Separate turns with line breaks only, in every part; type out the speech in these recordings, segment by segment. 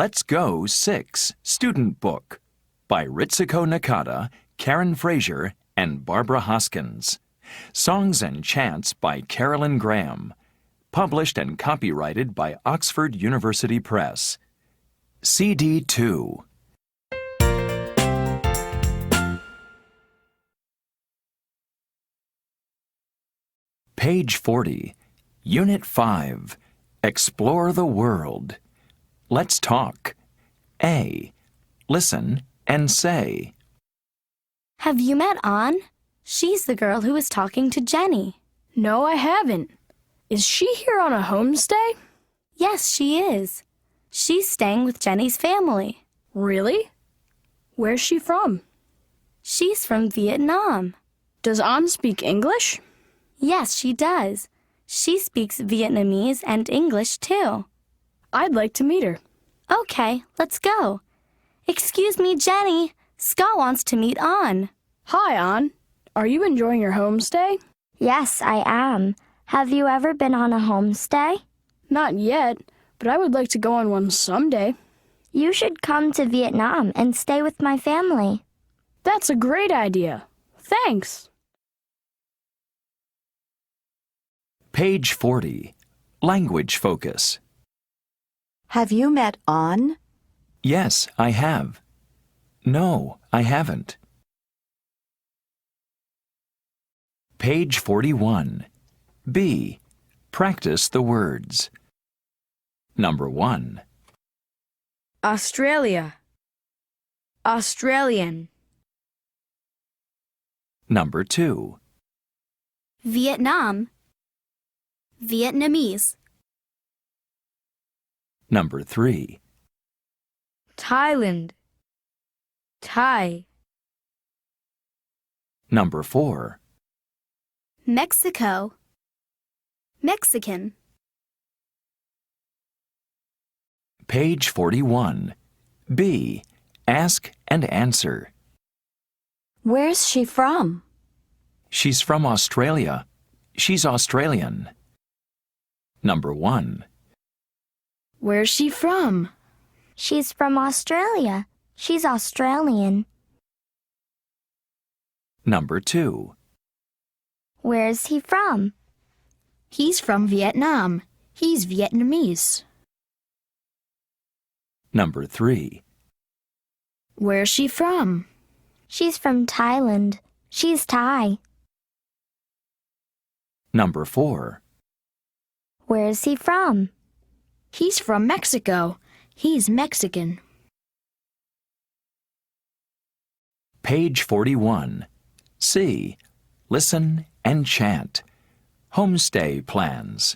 Let's Go 6 Student Book by Ritsuko Nakata, Karen Fraser, and Barbara Hoskins. Songs and Chants by Carolyn Graham. Published and copyrighted by Oxford University Press. CD 2. Page 40. Unit 5. Explore the World. Let's talk. A. Listen and say.
Have you met Ann? She's the girl who was talking to Jenny.
No, I haven't. Is she here on a homestay?
Yes, she is. She's staying with Jenny's family.
Really? Where's she from?
She's from Vietnam.
Does Ann speak English?
Yes, she does. She speaks Vietnamese and English, too.
I'd like to meet her.
Okay, let's go. Excuse me, Jenny. Scott wants to meet Ann.
Hi, Ann. Are you enjoying your homestay?
Yes, I am. Have you ever been on a homestay?
Not yet, but I would like to go on one someday.
You should come to Vietnam and stay with my family.
That's a great idea. Thanks.
Page 40. Language Focus.
Have you met Ann?
Yes, I have. No, I haven't. Page 41. B. Practice the words. Number 1.
Australia, Australian.
Number 2.
Vietnam, Vietnamese.
Number 3.
Thailand, Thai.
Number 4.
Mexico, Mexican.
Page 41. B. Ask and answer.
Where's she from?
She's from Australia. She's Australian. Number 1.
Where's she from?
She's from Australia. She's Australian.
Number 2.
Where's he from?
He's from Vietnam. He's Vietnamese.
Number 3.
Where's she from?
She's from Thailand. She's Thai.
Number 4.
Where's he from?
He's from Mexico. He's Mexican.
Page 41. C. Listen and chant. Homestay plans.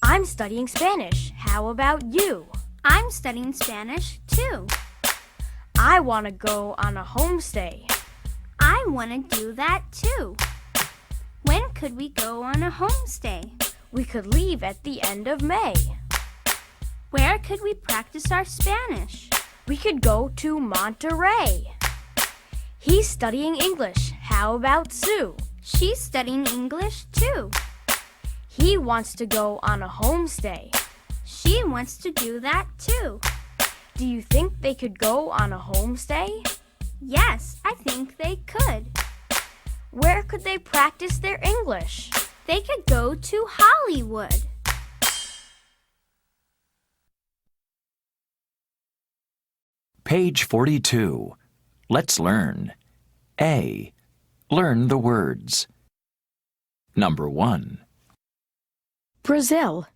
I'm studying Spanish. How about you?
I'm studying Spanish, too.
I want to go on a homestay.
I want to do that, too. When could we go on a homestay?
We could leave at the end of May.
Where could we practice our Spanish?
We could go to Monterey. He's studying English. How about Sue?
She's studying English, too.
He wants to go on a homestay.
She wants to do that, too.
Do you think they could go on a homestay?
Yes, I think they could.
Where could they practice their English?
They could go to Hollywood.
Page 42. Let's learn. A. Learn the words. Number 1.
Brazil,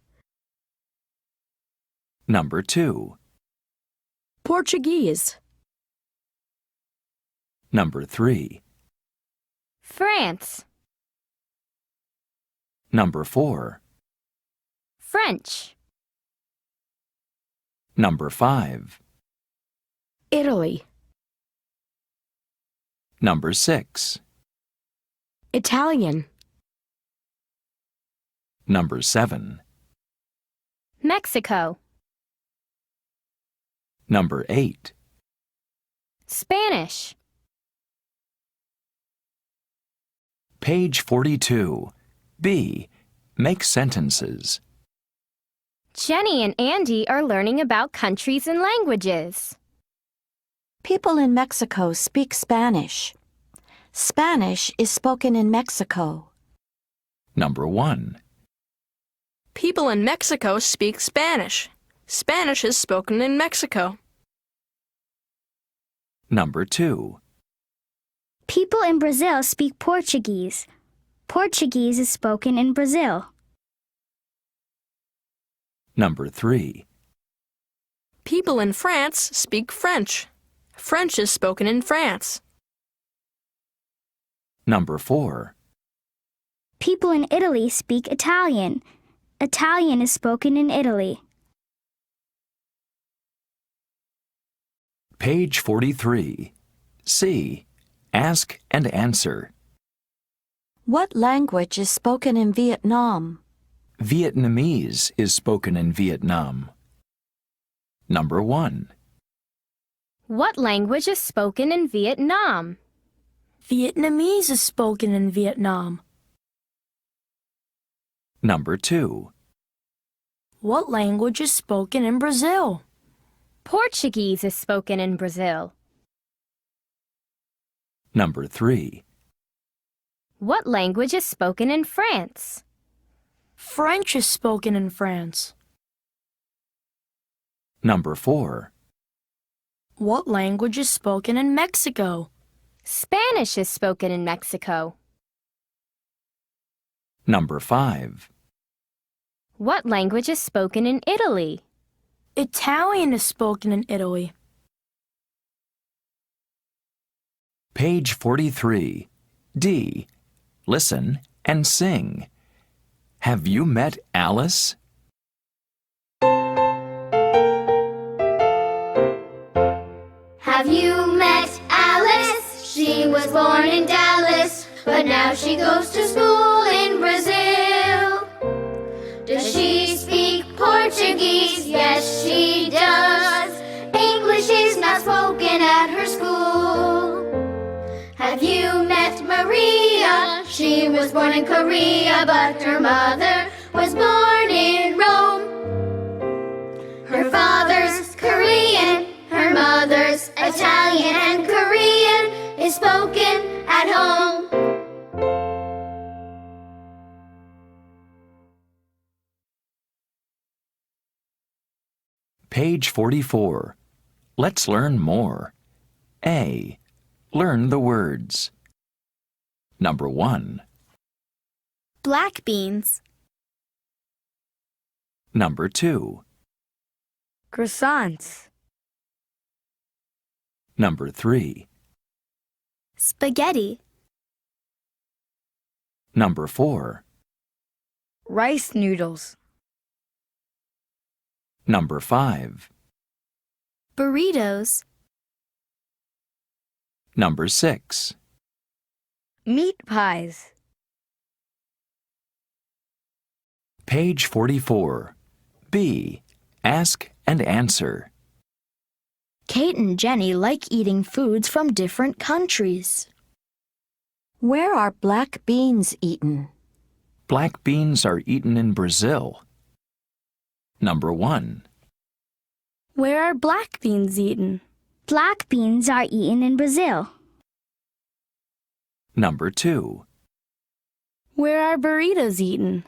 Number 2.
Portuguese,
Number 3.
France,
Number 4.
French,
Number 5.
Italy,
Number 6.
Italian,
Number 7.
Mexico,
Number 8.
Spanish.
Page 42. B. Make sentences.
Jenny and Andy are learning about countries and languages.
People in Mexico speak Spanish. Spanish is spoken in Mexico.
Number 1.
People in Mexico speak Spanish. Spanish is spoken in Mexico.
Number 2.
People in Brazil speak Portuguese. Portuguese is spoken in Brazil.
Number 3.
People in France speak French. French is spoken in France.
Number 4.
People in Italy speak Italian. Italian is spoken in Italy.
Page 43. C. Ask and answer.
What language is spoken in Vietnam?
Vietnamese is spoken in Vietnam. Number 1.
What language is spoken in Vietnam?
Vietnamese is spoken in Vietnam.
Number 2.
What language is spoken in Brazil?
Portuguese is spoken in Brazil.
Number 3.
What language is spoken in France?
French is spoken in France.
Number 4.
What language is spoken in Mexico?
Spanish is spoken in Mexico.
Number 5.
What language is spoken in Italy?
Italian is spoken in Italy.
Page 43. D. Listen and sing. Have you met Alice?
Have you met Alice? She was born in Dallas, but now she goes to school in Brazil. Does she speak Portuguese? Yes, she does. English is not spoken at her school. Have you met Maria? She was born in Korea, but her mother was born in Rome. Her father's Korean, her mother's Italian, and Korean is spoken at home.
Page 44. Let's learn more. A. Learn the words. Number 1.
Black beans.
Number 2.
Croissants.
Number 3.
Spaghetti.
Number 4.
Rice noodles.
Number 5.
Burritos.
Number 6.
Meat pies.
Page 44. B. Ask and answer.
Kate and Jenny like eating foods from different countries.
Where are black beans eaten?
Black beans are eaten in Brazil. Number 1.
Where are black beans eaten?
Black beans are eaten in Brazil.
Number 2.
Where are burritos eaten?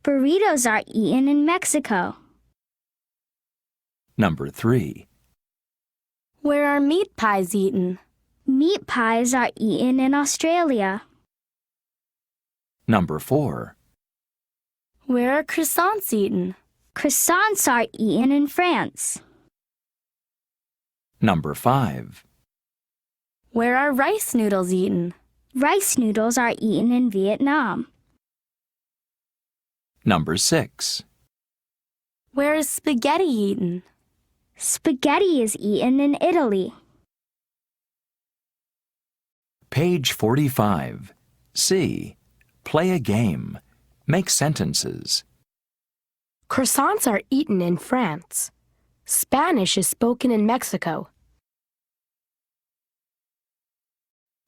Burritos are eaten in Mexico.
Number 3.
Where are meat pies eaten?
Meat pies are eaten in Australia.
Number 4.
Where are croissants eaten?
Croissants are eaten in France.
Number 5.
Where are rice noodles eaten?
Rice noodles are eaten in Vietnam.
Number 6.
Where is spaghetti eaten?
Spaghetti is eaten in Italy.
Page 45. C. Play a game. Make sentences.
Croissants are eaten in France. Spanish is spoken in Mexico.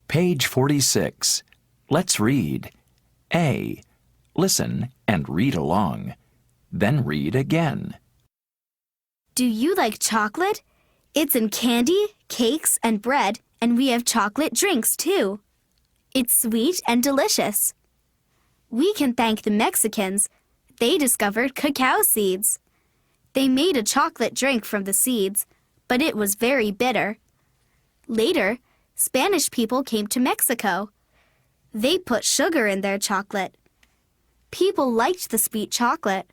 Page 46. Let's read. A. Listen and read along. Then read again.
Do you like chocolate? It's in candy, cakes, and bread, and we have chocolate drinks too. It's sweet and delicious. We can thank the Mexicans. They discovered cacao seeds. They made a chocolate drink from the seeds, but it was very bitter. Later, Spanish people came to Mexico. They put sugar in their chocolate. People liked the sweet chocolate.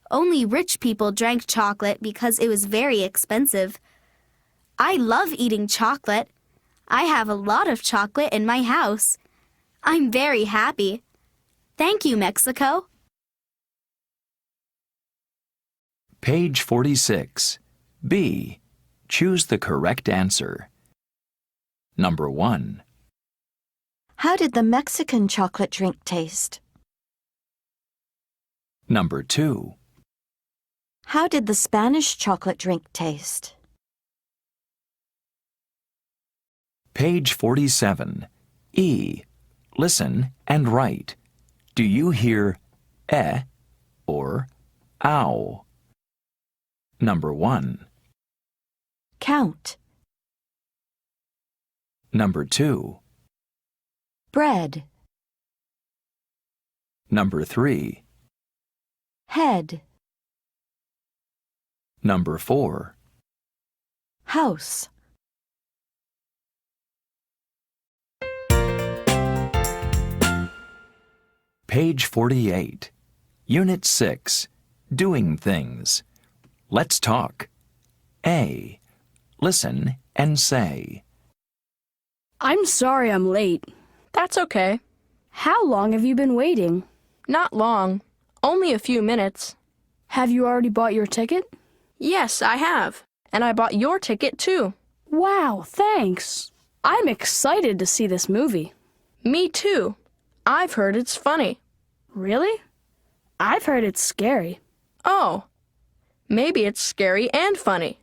Only rich people drank chocolate because it was very expensive. I love eating chocolate. I have a lot of chocolate in my house. I'm very happy. Thank you, Mexico.
Page 46. B. Choose the correct answer. Number 1.
How did the Mexican chocolate drink taste?
Number 2.
How did the Spanish chocolate drink taste?
Page 47. E. Listen and write. Do you hear or ow? Number 1.
Count.
Number 2.
Bread.
Number 3.
Head.
Number 4.
House.
Page 48. Unit 6. Doing things. Let's talk. A. Listen and say.
I'm sorry I'm late.
That's okay.
How long have you been waiting?
Not long. Only a few minutes.
Have you already bought your ticket?
Yes, I have. And I bought your ticket too.
Wow, thanks. I'm excited to see this movie.
Me too. I've heard it's funny.
Really? I've heard it's scary.
Oh, maybe it's scary and funny.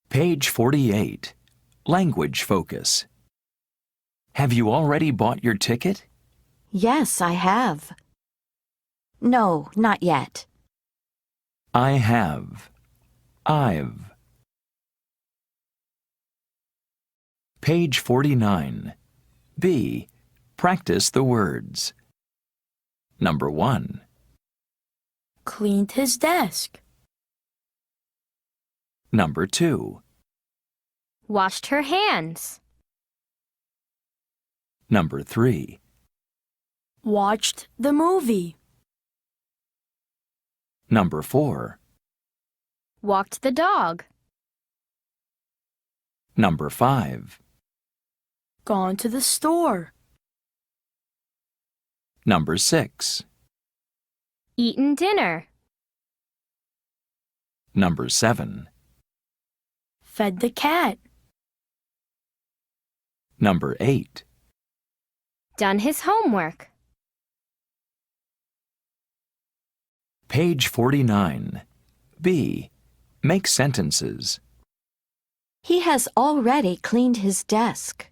Page 48. Language focus. Have you already bought your ticket?
Yes, I have. No, not yet.
I have. I've. Page 49. B. Practice the words. Number 1.
Cleaned his desk.
Number 2.
Washed her hands.
Number 3.
Watched the movie.
Number 4.
Walked the dog.
Number 5.
Gone to the store.
Number 6.
Eaten dinner.
Number 7.
Fed the cat.
Number 8.
Done his homework.
Page 49. B. Make sentences.
He has already cleaned his desk.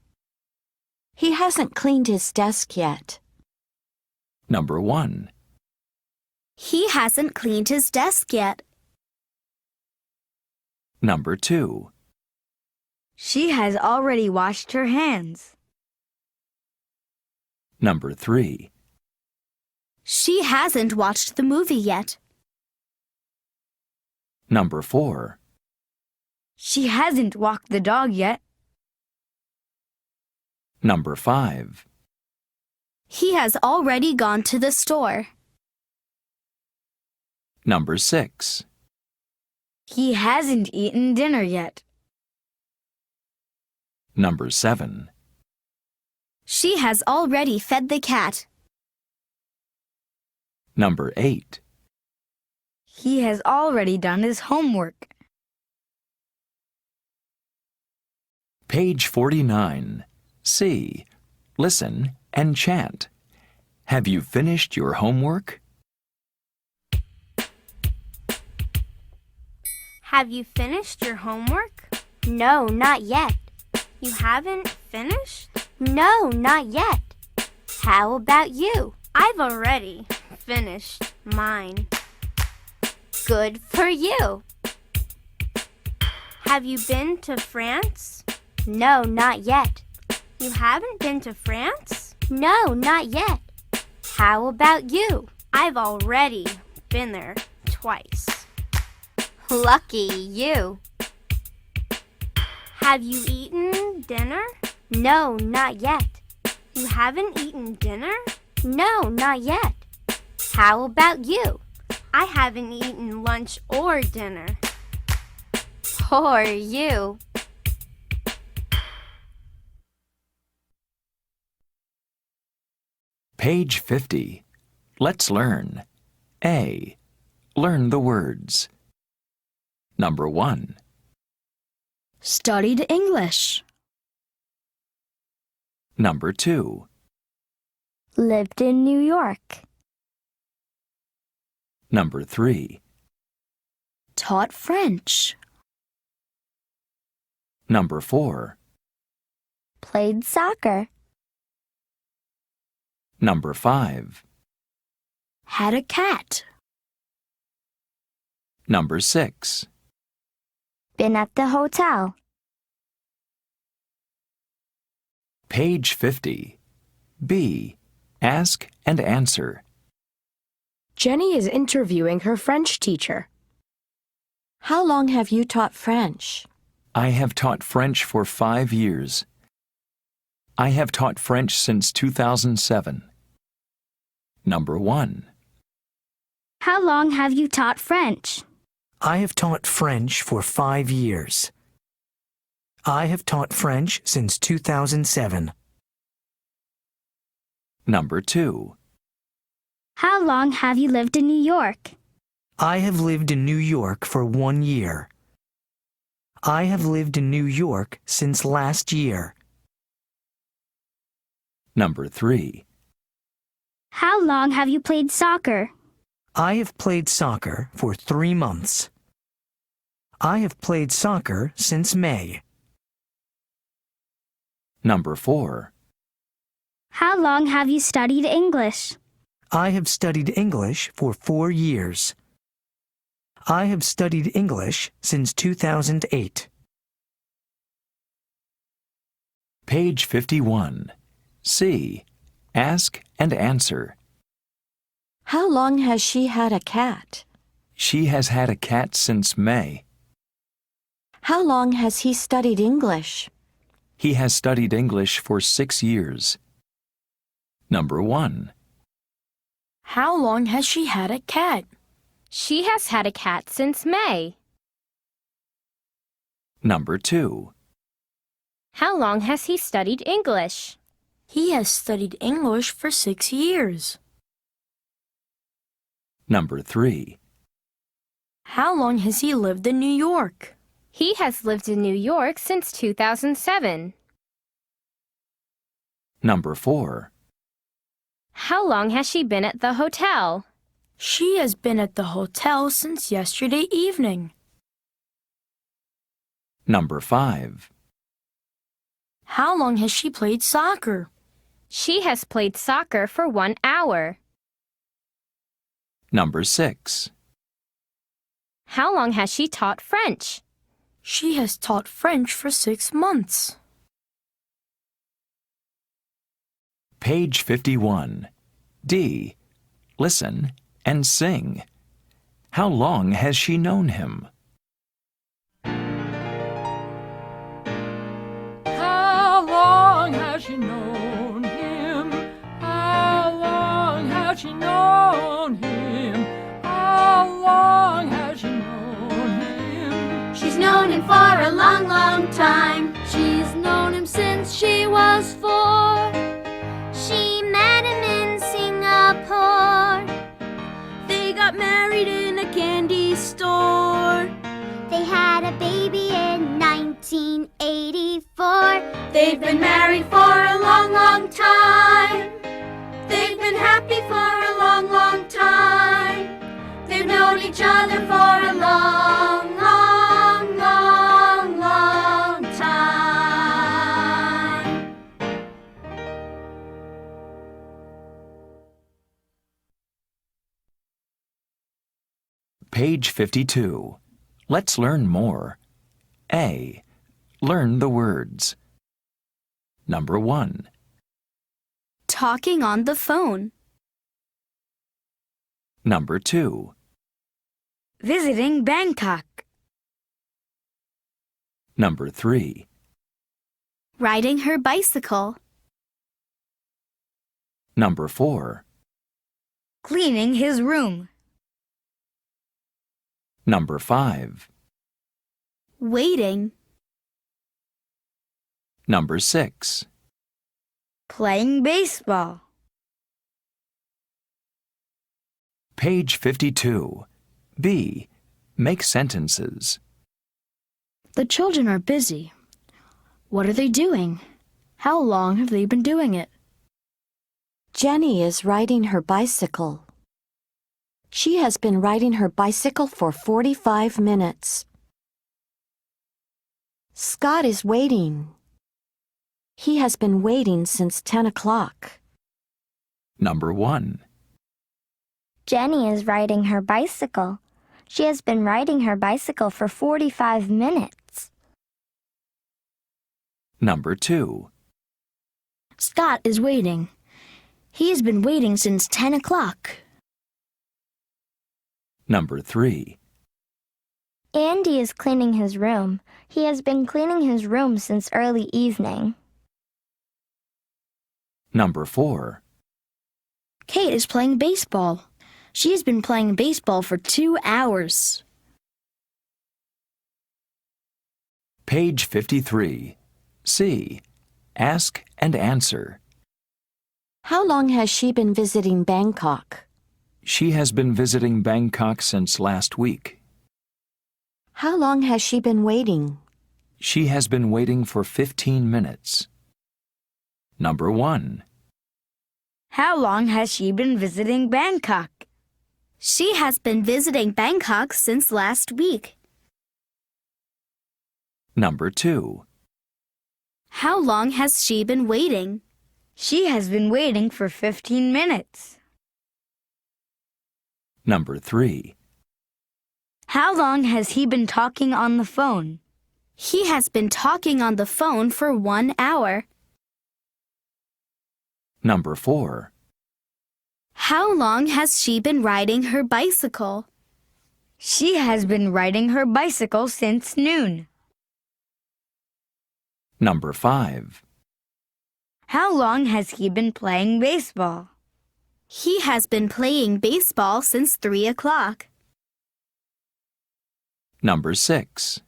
He hasn't cleaned his desk yet.
Number 1.
He hasn't cleaned his desk yet.
Number 2.
She has already washed her hands.
Number 3.
She hasn't watched the movie yet.
Number 4.
She hasn't walked the dog yet.
Number 5.
He has already gone to the store.
Number 6.
He hasn't eaten dinner yet.
Number 7.
She has already fed the cat.
Number 8.
He has already done his homework.
Page 49. C. Listen and chant. Have you finished your homework?
Have you finished your homework?
No, not yet.
You haven't finished?
No, not yet. How about you?
I've already finished mine.
Good for you.
Have you been to France?
No, not yet.
You haven't been to France?
No, not yet. How about you?
I've already been there twice.
Lucky you.
Have you eaten dinner?
No, not yet.
You haven't eaten dinner?
No, not yet. How about you?
I haven't eaten lunch or dinner.
Poor you.
Page 50. Let's learn. A. Learn the words. Number 1.
Studied English.
Number 2.
Lived in New York.
Number 3.
Taught French.
Number 4.
Played soccer.
Number 5.
Had a cat.
Number 6.
Been at the hotel.
Page 50. B. Ask and answer.
Jenny is interviewing her French teacher.
How long have you taught French?
I have taught French for 5 years. I have taught French since 2007. Number 1.
How long have you taught French?
I have taught French for 5 years. I have taught French since 2007.
Number 2.
How long have you lived in New York?
I have lived in New York for 1 year. I have lived in New York since last year.
Number 3.
How long have you played soccer?
I have played soccer for 3 months. I have played soccer since May.
Number 4.
How long have you studied English?
I have studied English for 4 years. I have studied English since 2008.
Page 51. C. Ask and answer.
How long has she had a cat?
She has had a cat since May.
How long has he studied English?
He has studied English for 6 years. Number 1.
How long has she had a cat?
She has had a cat since May.
Number 2.
How long has he studied English?
He has studied English for 6 years.
Number 3.
How long has he lived in New York?
He has lived in New York since 2007.
Number 4.
How long has she been at the hotel?
She has been at the hotel since yesterday evening.
Number 5.
How long has she played soccer?
She has played soccer for 1 hour.
Number 6.
How long has she taught French?
She has taught French for 6 months.
Page 51. D. Listen and sing. How long has she known him?
How long has she known him? How long has she known him? How long has she known him?
She's known him for a long, long time. She's known him since she was 4. She met him in Singapore.
They got married in a candy store.
They had a baby in 1984.
They've been married for a long, long time. They've been happy for a long, long time. They've known each other for a long, long, long, long time.
Page 52. Let's learn more. A. Learn the words. Number 1.
Talking on the phone.
Number 2.
Visiting Bangkok.
Number 3.
Riding her bicycle.
Number 4.
Cleaning his room.
Number 5.
Waiting.
Number 6.
Playing baseball.
Page 52. B. Make sentences.
The children are busy. What are they doing? How long have they been doing it?
Jenny is riding her bicycle. She has been riding her bicycle for 45 minutes. Scott is waiting. He has been waiting since 10 o'clock.
Number 1.
Jenny is riding her bicycle. She has been riding her bicycle for 45 minutes.
Number 2.
Scott is waiting. He has been waiting since 10 o'clock.
Number 3.
Andy is cleaning his room. He has been cleaning his room since early evening.
Number 4.
Kate is playing baseball. She has been playing baseball for 2 hours.
Page 53. C. Ask and answer.
How long has she been visiting Bangkok?
She has been visiting Bangkok since last week.
How long has she been waiting?
She has been waiting for 15 minutes. Number 1.
How long has she been visiting Bangkok?
She has been visiting Bangkok since last week.
Number 2.
How long has she been waiting?
She has been waiting for 15 minutes.
Number 3.
How long has he been talking on the phone?
He has been talking on the phone for 1 hour.
Number 4.
How long has she been riding her bicycle?
She has been riding her bicycle since noon.
Number 5.
How long has he been playing baseball?
He has been playing baseball since 3 o'clock.
Number 6.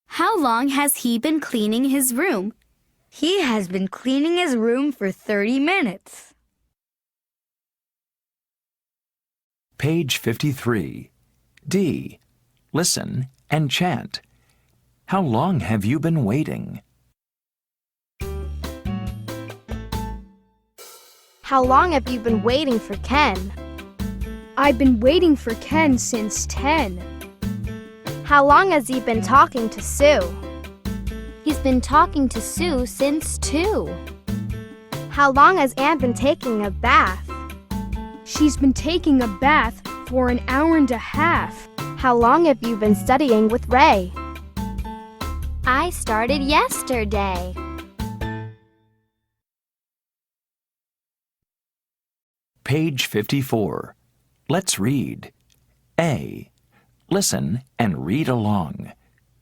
How long has he been cleaning his room?
He has been cleaning his room for 30 minutes.
Page 53. D. Listen and chant. How long have you been waiting?
How long have you been waiting for Ken?
I've been waiting for Ken since 10.
How long has he been talking to Sue? He's been talking to Sue since 2. How long has Anne been taking a bath?
She's been taking a bath for an hour and a half.
How long have you been studying with Ray? I started yesterday.
Page 54. Let's read. A. Listen and read along.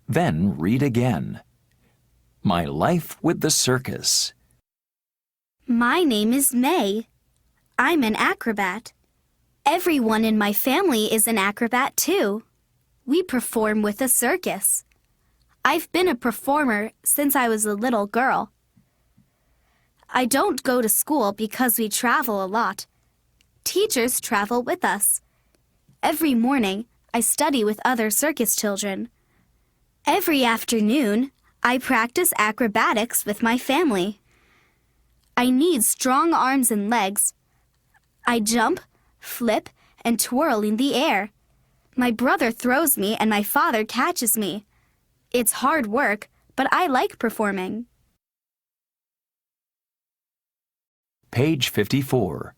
Then read again. My life with the circus.
My name is May. I'm an acrobat. Everyone in my family is an acrobat too. We perform with a circus. I've been a performer since I was a little girl. I don't go to school because we travel a lot. Teachers travel with us. Every morning, I study with other circus children. Every afternoon, I practice acrobatics with my family. I need strong arms and legs. I jump, flip, and twirl in the air. My brother throws me and my father catches me. It's hard work, but I like performing.
Page 54.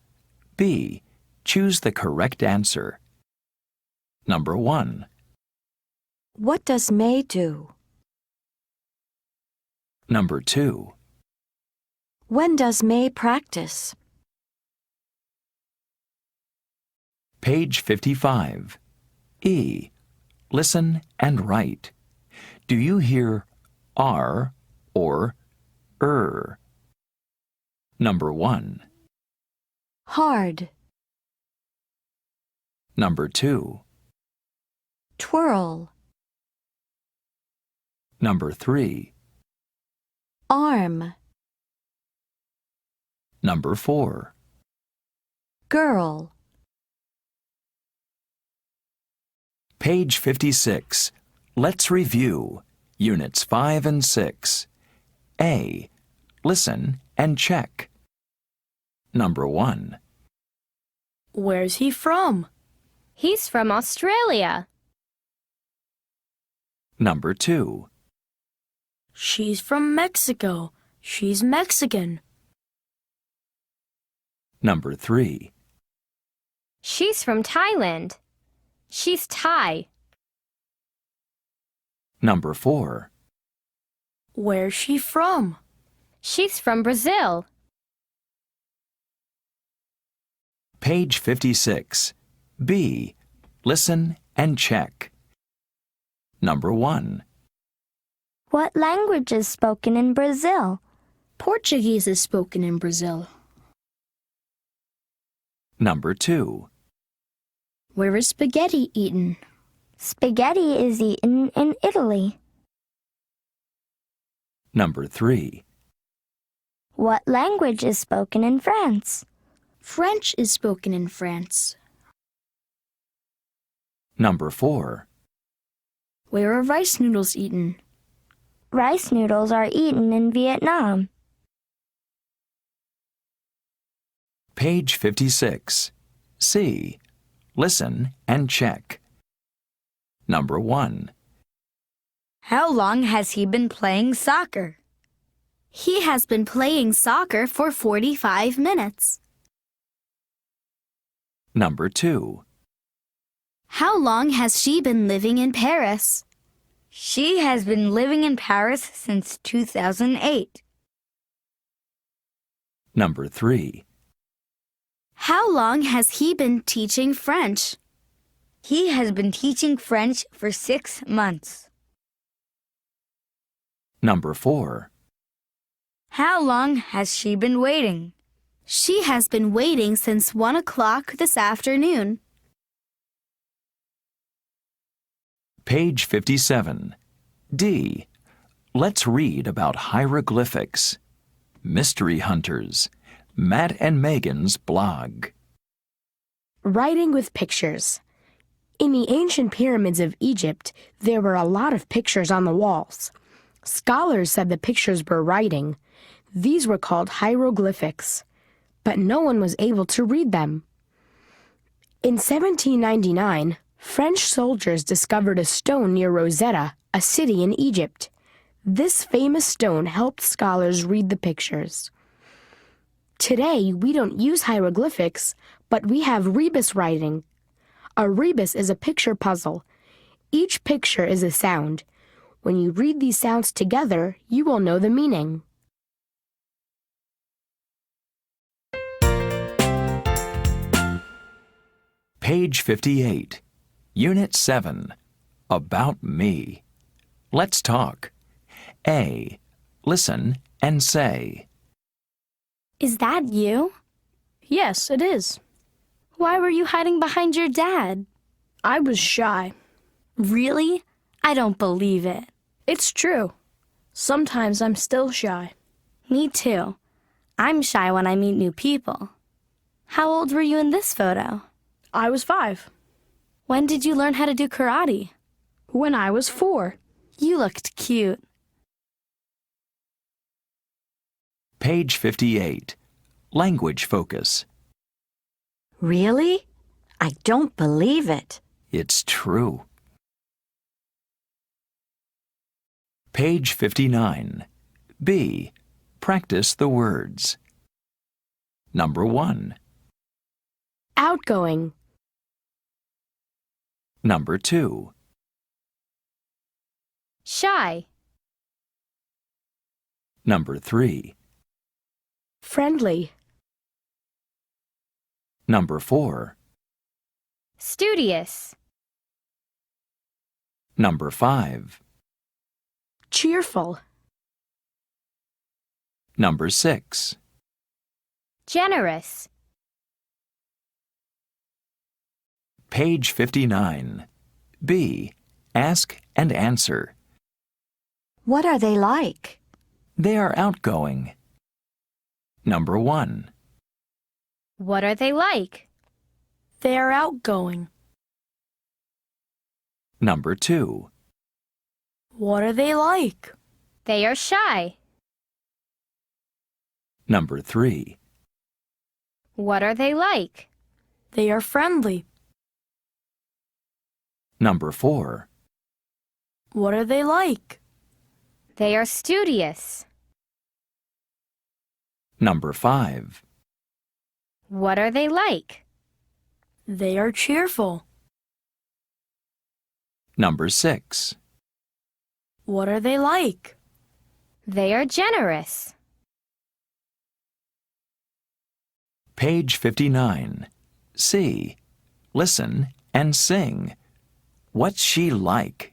B. Choose the correct answer. Number 1.
What does May do?
Number 2.
When does May practice?
Page 55. E. Listen and write. Do you hear R or Number 1.
Hard.
Number 2.
Twirl.
Number 3.
Arm.
Number 4.
Girl.
Page 56. Let's review Units 5 and 6. A. Listen and check. Number 1.
Where's he from?
He's from Australia.
Number 2.
She's from Mexico. She's Mexican.
Number 3.
She's from Thailand. She's Thai.
Number 4.
Where's she from?
She's from Brazil.
Page 56. B. Listen and check. Number 1.
What language is spoken in Brazil?
Portuguese is spoken in Brazil.
Number 2.
Where is spaghetti eaten?
Spaghetti is eaten in Italy.
Number 3.
What language is spoken in France?
French is spoken in France.
Number 4.
Where are rice noodles eaten?
Rice noodles are eaten in Vietnam.
Page 56. C. Listen and check. Number 1.
How long has he been playing soccer?
He has been playing soccer for 45 minutes.
Number 2.
How long has she been living in Paris?
She has been living in Paris since 2008.
Number 3.
How long has he been teaching French?
He has been teaching French for 6 months.
Number 4.
How long has she been waiting?
She has been waiting since 1 o'clock this afternoon.
Page 57. D. Let's read about hieroglyphics. Mystery Hunters. Matt and Megan's blog.
Writing with pictures. In the ancient pyramids of Egypt, there were a lot of pictures on the walls. Scholars said the pictures were writing. These were called hieroglyphics, but no one was able to read them. In 1799, French soldiers discovered a stone near Rosetta, a city in Egypt. This famous stone helped scholars read the pictures. Today, we don't use hieroglyphics, but we have rebus writing. A rebus is a picture puzzle. Each picture is a sound. When you read these sounds together, you will know the meaning.
Page 58. Unit 7. About me. Let's talk. A. Listen and say.
Is that you?
Yes, it is.
Why were you hiding behind your dad?
I was shy.
Really? I don't believe it.
It's true. Sometimes I'm still shy.
Me too. I'm shy when I meet new people. How old were you in this photo?
I was 5.
When did you learn how to do karate?
When I was 4.
You looked cute.
Page 58. Language focus.
Really? I don't believe it.
It's true. Page 59. B. Practice the words. Number 1.
Outgoing.
Number 2.
Shy.
Number 3.
Friendly.
Number 4.
Studious.
Number 5.
Cheerful.
Number 6.
Generous.
Page 59. B. Ask and answer.
What are they like?
They are outgoing. Number 1.
What are they like?
They are outgoing.
Number 2.
What are they like?
They are shy.
Number 3.
What are they like?
They are friendly.
Number 4.
What are they like?
They are studious.
Number 5.
What are they like?
They are cheerful.
Number 6.
What are they like?
They are generous.
Page 59. C. Listen and sing. What's she like?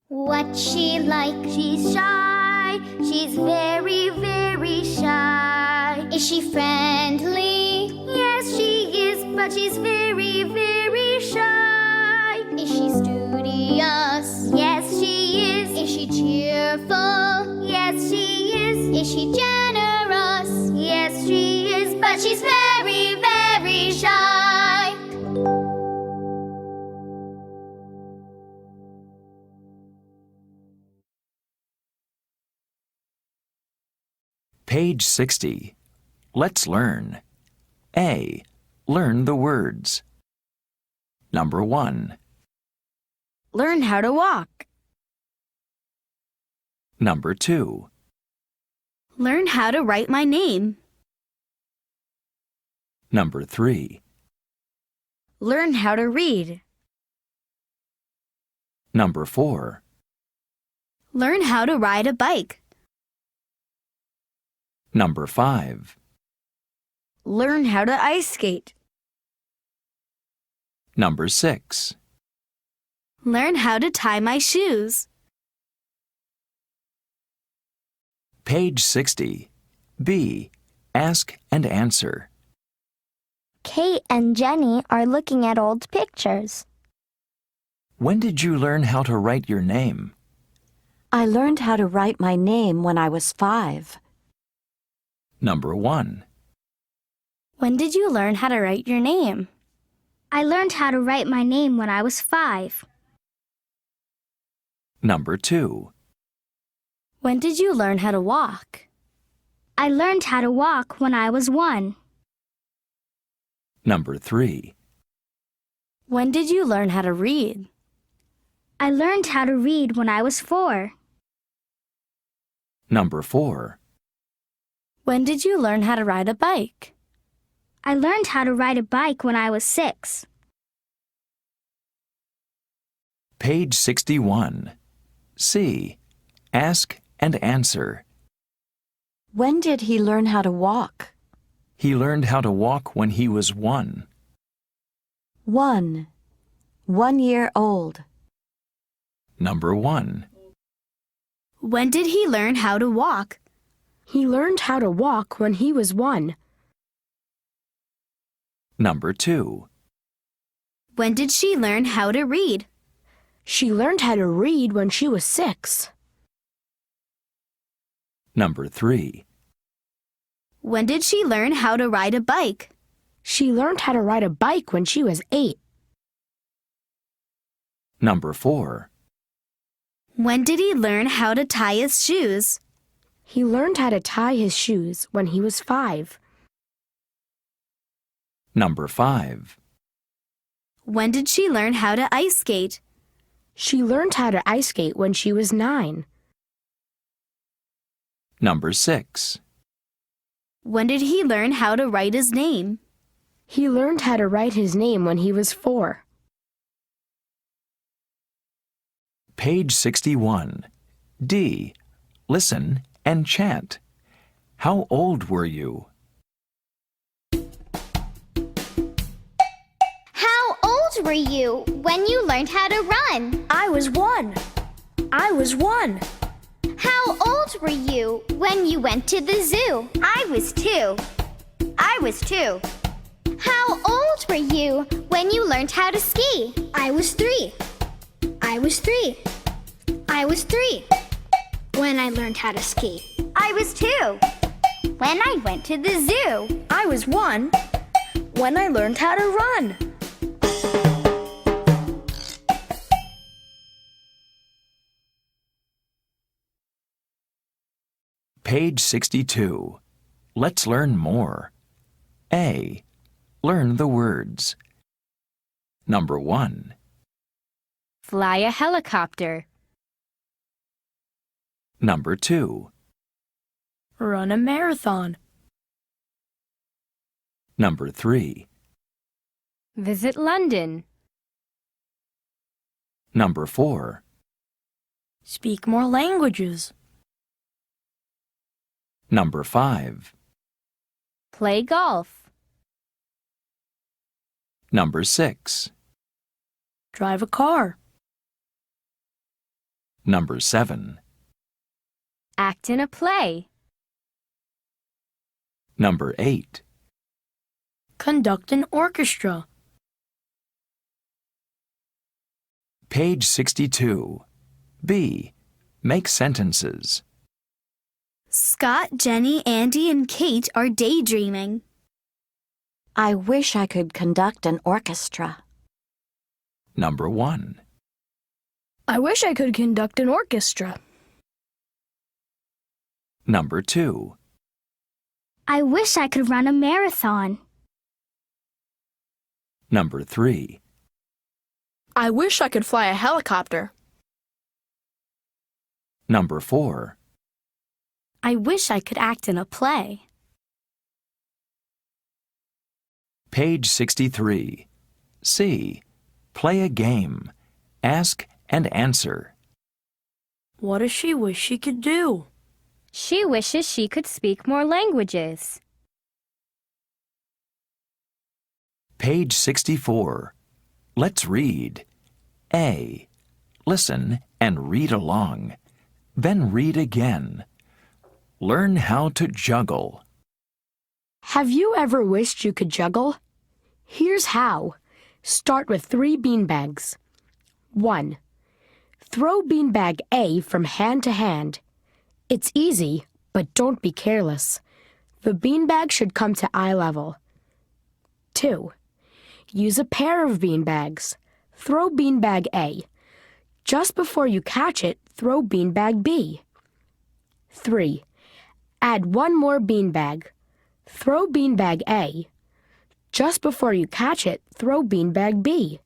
What's she like? She's shy. She's very, very shy. Is she friendly? Yes, she is, but she's very, very shy. Is she studious? Yes, she is. Is she cheerful? Yes, she is. Is she generous? Yes, she is, but she's very, very shy.
Page 60. Let's learn. A. Learn the words. Number 1.
Learn how to walk.
Number 2.
Learn how to write my name.
Number 3.
Learn how to read.
Number 4.
Learn how to ride a bike.
Number 5.
Learn how to ice skate.
Number 6.
Learn how to tie my shoes.
Page 60. B. Ask and answer.
Kate and Jenny are looking at old pictures.
When did you learn how to write your name?
I learned how to write my name when I was 5.
Number 1.
When did you learn how to write your name?
I learned how to write my name when I was 5.
Number 2.
When did you learn how to walk?
I learned how to walk when I was 1.
Number 3.
When did you learn how to read?
I learned how to read when I was 4.
Number 4.
When did you learn how to ride a bike?
I learned how to ride a bike when I was 6.
Page 61. C. Ask and answer.
When did he learn how to walk?
He learned how to walk when he was 1.
1. 1 year old.
Number 1.
When did he learn how to walk?
He learned how to walk when he was 1.
Number 2.
When did she learn how to read?
She learned how to read when she was 6.
Number 3.
When did she learn how to ride a bike?
She learned how to ride a bike when she was 8.
Number 4.
When did he learn how to tie his shoes?
He learned how to tie his shoes when he was 5.
Number 5.
When did she learn how to ice skate?
She learned how to ice skate when she was 9.
Number 6.
When did he learn how to write his name?
He learned how to write his name when he was 4.
Page 61. D. Listen and chant. How old were you?
How old were you when you learned how to run?
I was 1. I was 1.
How old were you when you went to the zoo?
I was 2. I was 2.
How old were you when you learned how to ski?
I was 3. I was 3. I was 3 when I learned how to ski.
I was 2. When I went to the zoo.
I was 1 when I learned how to run.
Page 62. Let's learn more. A. Learn the words. Number 1.
Fly a helicopter.
Number 2.
Run a marathon.
Number 3.
Visit London.
Number 4.
Speak more languages.
Number 5.
Play golf.
Number 6.
Drive a car.
Number 7.
Act in a play.
Number 8.
Conduct an orchestra.
Page 62. B. Make sentences.
Scott, Jenny, Andy, and Kate are daydreaming.
I wish I could conduct an orchestra.
Number 1.
I wish I could conduct an orchestra.
Number 2.
I wish I could run a marathon.
Number 3.
I wish I could fly a helicopter.
Number 4.
I wish I could act in a play.
Page 63. C. Play a game. Ask and answer.
What does she wish she could do?
She wishes she could speak more languages.
Page 64. Let's read. A. Listen and read along. Then read again. Learn how to juggle.
Have you ever wished you could juggle? Here's how. Start with 3 beanbags. 1. Throw beanbag A from hand to hand. It's easy, but don't be careless. The beanbag should come to eye level. 2. Use a pair of beanbags. Throw beanbag A. Just before you catch it, throw beanbag B. 3. Add 1 more beanbag. Throw beanbag A. Just before you catch it, throw beanbag B.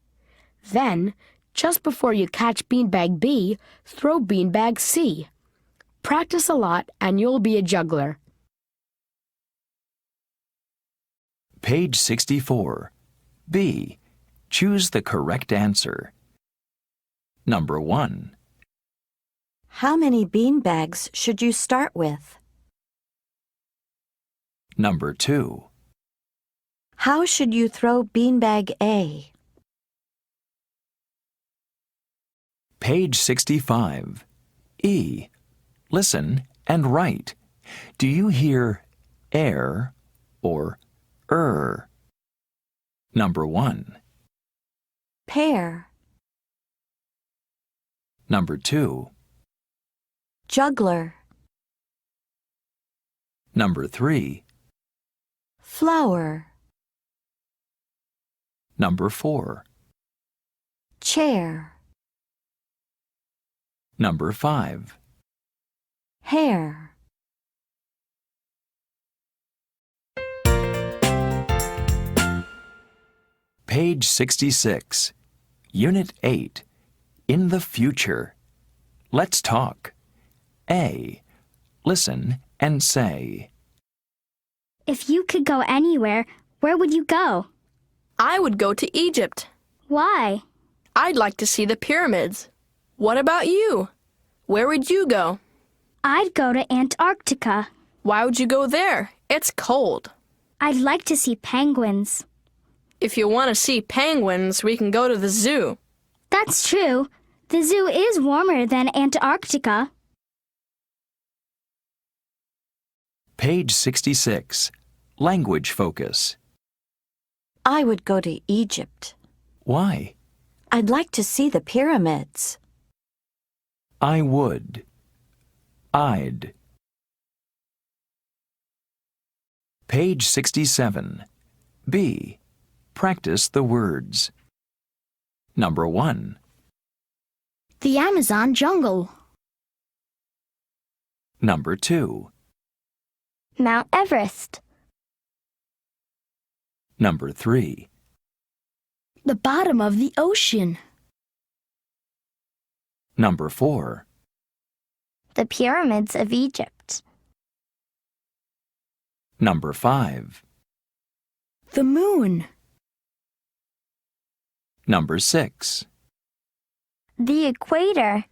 Then, just before you catch beanbag B, throw beanbag C. Practice a lot and you'll be a juggler.
Page 64. B. Choose the correct answer. Number 1.
How many beanbags should you start with?
Number 2.
How should you throw beanbag A?
Page 65. E. Listen and write. Do you hear air or Number 1.
Pear.
Number 2.
Juggler.
Number 3.
Flower.
Number 4.
Chair.
Number 5.
Hair.
Page 66. Unit 8. In the future. Let's talk. A. Listen and say.
If you could go anywhere, where would you go?
I would go to Egypt.
Why?
I'd like to see the pyramids. What about you? Where would you go?
I'd go to Antarctica.
Why would you go there? It's cold.
I'd like to see penguins.
If you want to see penguins, we can go to the zoo.
That's true. The zoo is warmer than Antarctica.
Page 66. Language focus.
I would go to Egypt.
Why?
I'd like to see the pyramids.
I would. I'd. Page 67. B. Practice the words. Number 1.
The Amazon jungle.
Number 2.
Mount Everest.
Number 3.
The bottom of the ocean.
Number 4.
The pyramids of Egypt.
Number 5.
The moon.
Number 6.
The equator.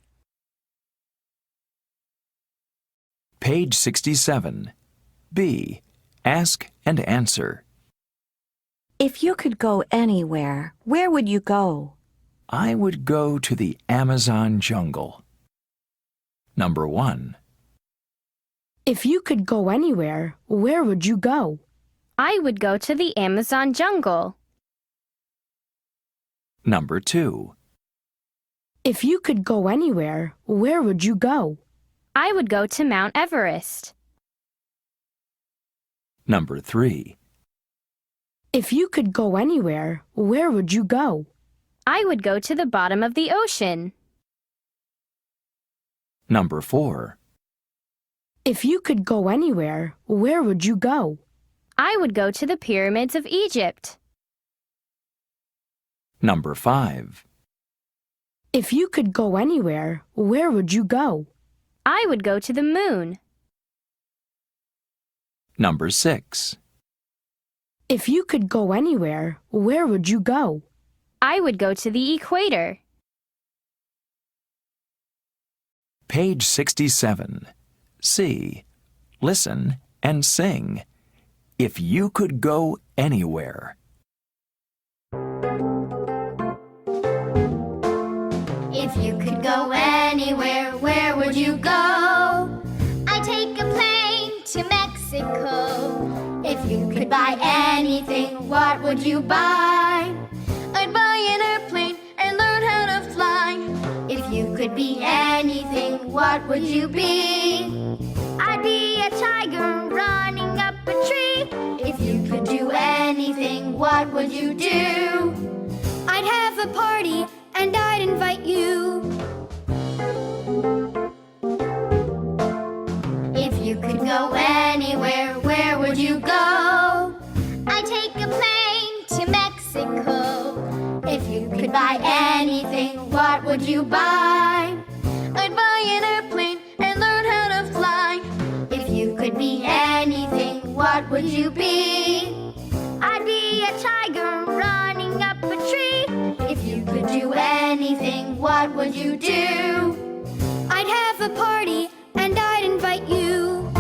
Page 67. B. Ask and answer.
If you could go anywhere, where would you go?
I would go to the Amazon jungle. Number 1.
If you could go anywhere, where would you go?
I would go to the Amazon jungle.
Number 2.
If you could go anywhere, where would you go?
I would go to Mount Everest.
Number 3.
If you could go anywhere, where would you go?
I would go to the bottom of the ocean.
Number 4.
If you could go anywhere, where would you go?
I would go to the pyramids of Egypt.
Number 5.
If you could go anywhere, where would you go?
I would go to the moon.
Number 6.
If you could go anywhere, where would you go?
I would go to the equator.
Page 67. C. Listen and sing. If you could go anywhere.
If you could go anywhere, where would you go? I'd take a plane to Mexico. If you could buy anything, what would you buy? I'd buy an airplane and learn how to fly. If you could be anything, what would you be? I'd be a tiger running up a tree. If you could do anything, what would you do?
I'd have a party and I'd invite you.
If you could go anywhere, where would you go? I'd take a plane to Mexico. If you could buy anything, what would you buy? I'd buy an airplane and learn how to fly. If you could be anything, what would you be? I'd be a tiger running up a tree. If you could do anything, what would you do?
I'd have a party and I'd invite you.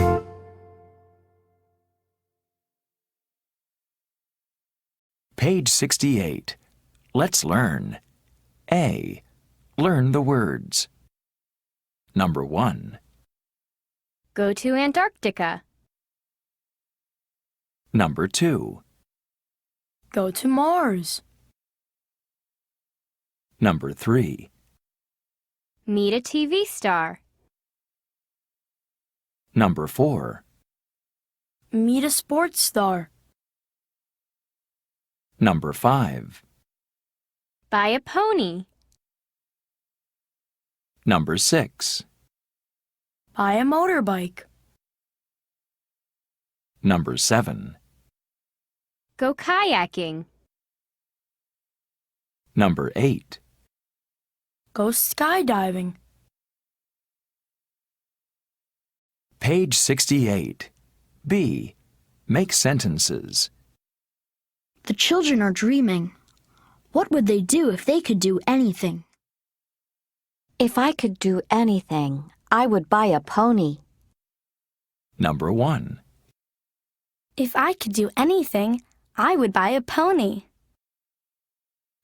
Page 68. Let's learn. A. Learn the words. Number 1.
Go to Antarctica.
Number 2.
Go to Mars.
Number 3.
Meet a TV star.
Number 4.
Meet a sports star.
Number 5.
Buy a pony.
Number 6.
Buy a motorbike.
Number 7.
Go kayaking.
Number 8.
Go skydiving.
Page 68. B. Make sentences.
The children are dreaming. What would they do if they could do anything?
If I could do anything, I would buy a pony.
Number 1.
If I could do anything, I would buy a pony.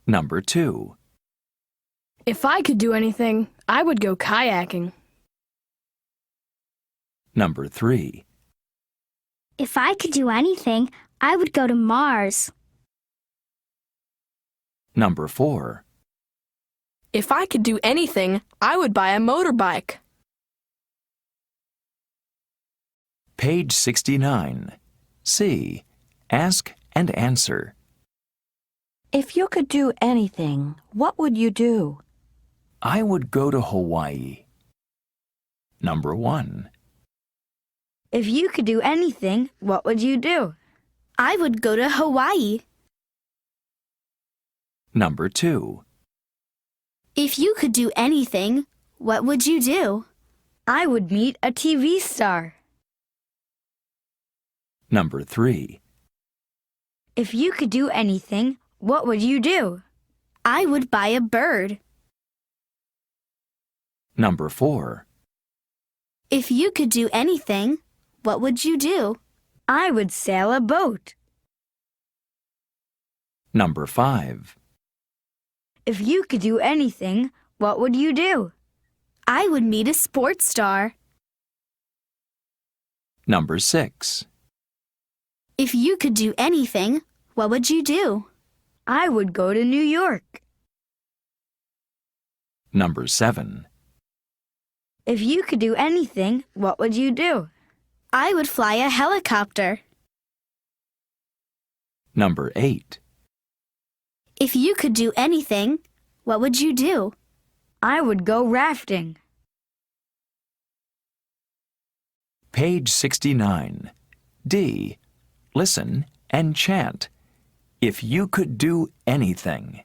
Number 2.
If I could do anything, I would go kayaking.
Number 3.
If I could do anything, I would go to Mars.
Number 4.
If I could do anything, I would buy a motorbike.
Page 69. C. Ask and answer.
If you could do anything, what would you do?
I would go to Hawaii. Number 1.
If you could do anything, what would you do?
I would go to Hawaii.
Number 2.
If you could do anything, what would you do?
I would meet a TV star.
Number 3.
If you could do anything, what would you do?
I would buy a bird.
Number 4.
If you could do anything, what would you do?
I would sail a boat.
Number 5.
If you could do anything, what would you do?
I would meet a sports star.
Number 6.
If you could do anything, what would you do?
I would go to New York.
Number 7.
If you could do anything, what would you do?
I would fly a helicopter.
Number 8.
If you could do anything, what would you do?
I would go rafting.
Page 69. D. Listen and chant. If you could do anything.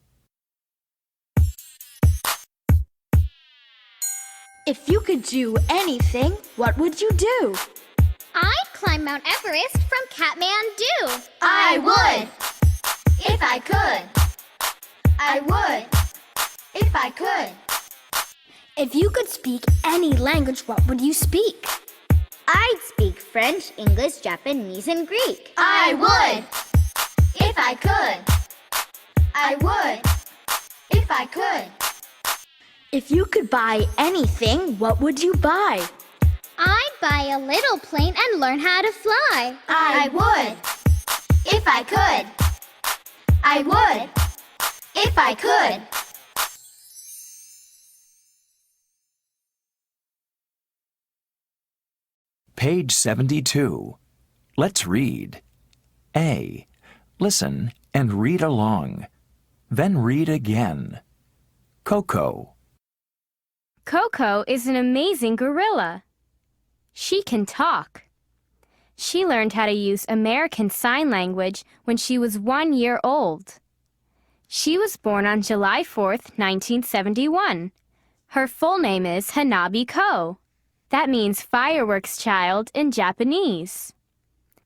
If you could do anything, what would you do?
I'd climb Mount Everest from Kathmandu.
I would, if I could. I would, if I could.
If you could speak any language, what would you speak?
I'd speak French, English, Japanese, and Greek.
I would, if I could. I would, if I could.
If you could buy anything, what would you buy?
I'd buy a little plane and learn how to fly.
I would, if I could. I would, if I could.
Page 72. Let's read. A. Listen and read along. Then read again. Coco.
Coco is an amazing gorilla. She can talk. She learned how to use American Sign Language when she was 1 year old. She was born on July 4th, 1971. Her full name is Hanabi Ko. That means fireworks child in Japanese.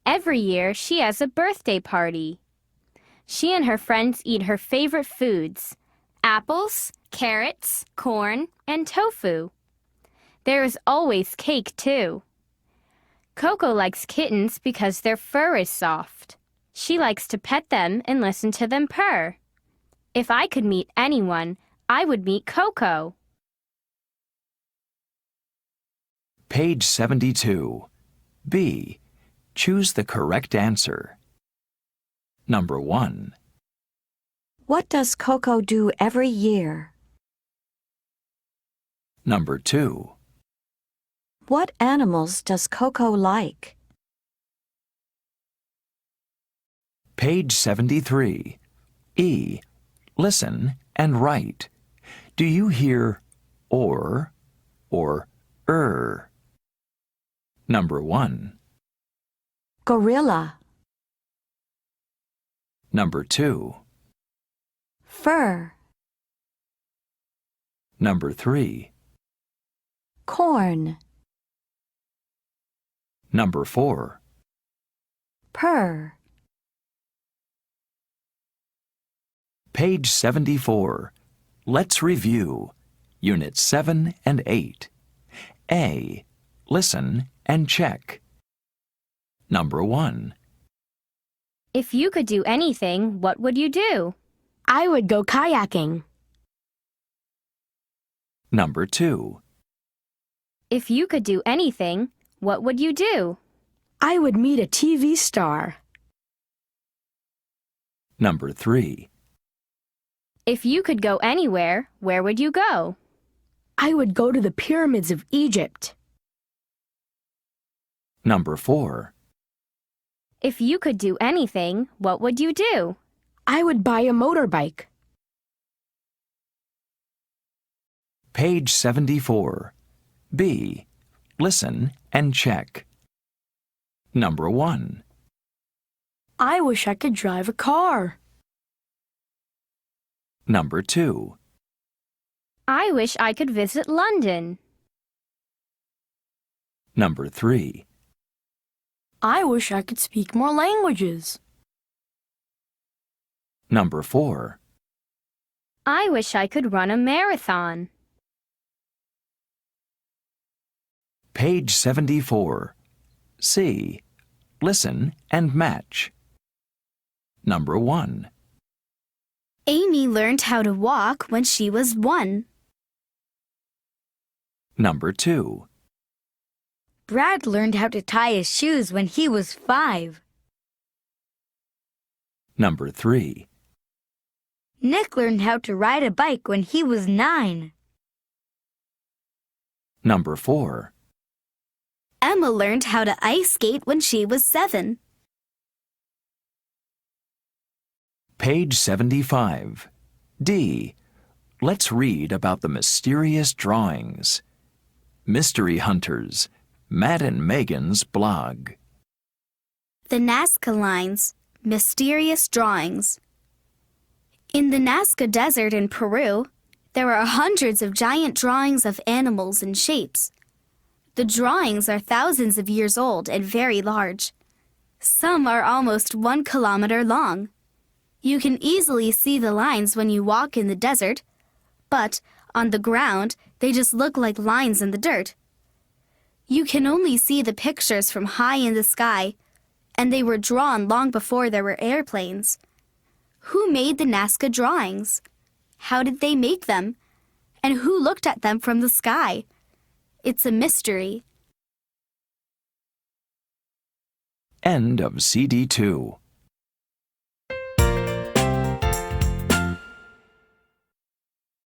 Every year, she has a birthday party. She and her friends eat her favorite foods: apples, carrots, corn, and tofu. There is always cake, too. Coco likes kittens because their fur is soft. She likes to pet them and listen to them purr. If I could meet anyone, I would meet Coco.
Page 72. B. Choose the correct answer. Number 1.
What does Coco do every year?
Number 2.
What animals does Coco like?
Page 73. E. Listen and write. Do you hear or Number 1.
Gorilla.
Number 2.
Fur.
Number 3.
Corn.
Number 4.
purr.
Page 74. Let's review. Units 7 and 8. A. Listen and check. Number 1.
If you could do anything, what would you do?
I would go kayaking.
Number 2.
If you could do anything, what would you do?
I would meet a TV star.
Number 3.
If you could go anywhere, where would you go?
I would go to the pyramids of Egypt.
Number 4.
If you could do anything, what would you do?
I would buy a motorbike.
Page 74. B. Listen and check. Number 1.
I wish I could drive a car.
Number 2.
I wish I could visit London.
Number 3.
I wish I could speak more languages.
Number 4.
I wish I could run a marathon.
Page 74. C. Listen and match. Number 1.
Amy learned how to walk when she was 1.
Number 2.
Brad learned how to tie his shoes when he was 5.
Number 3.
Nick learned how to ride a bike when he was 9.
Number 4.
Emma learned how to ice skate when she was 7.
Page 75. D. Let's read about the mysterious drawings. Mystery Hunters, Matt and Megan's blog.
The Nazca Lines, Mysterious Drawings. In the Nazca Desert in Peru, there are hundreds of giant drawings of animals and shapes. The drawings are thousands of years old and very large. Some are almost 1 kilometer long. You can easily see the lines when you walk in the desert, but on the ground, they just look like lines in the dirt. You can only see the pictures from high in the sky, and they were drawn long before there were airplanes. Who made the Nazca drawings? How did they make them? And who looked at them from the sky? It's a mystery.
End of CD 2.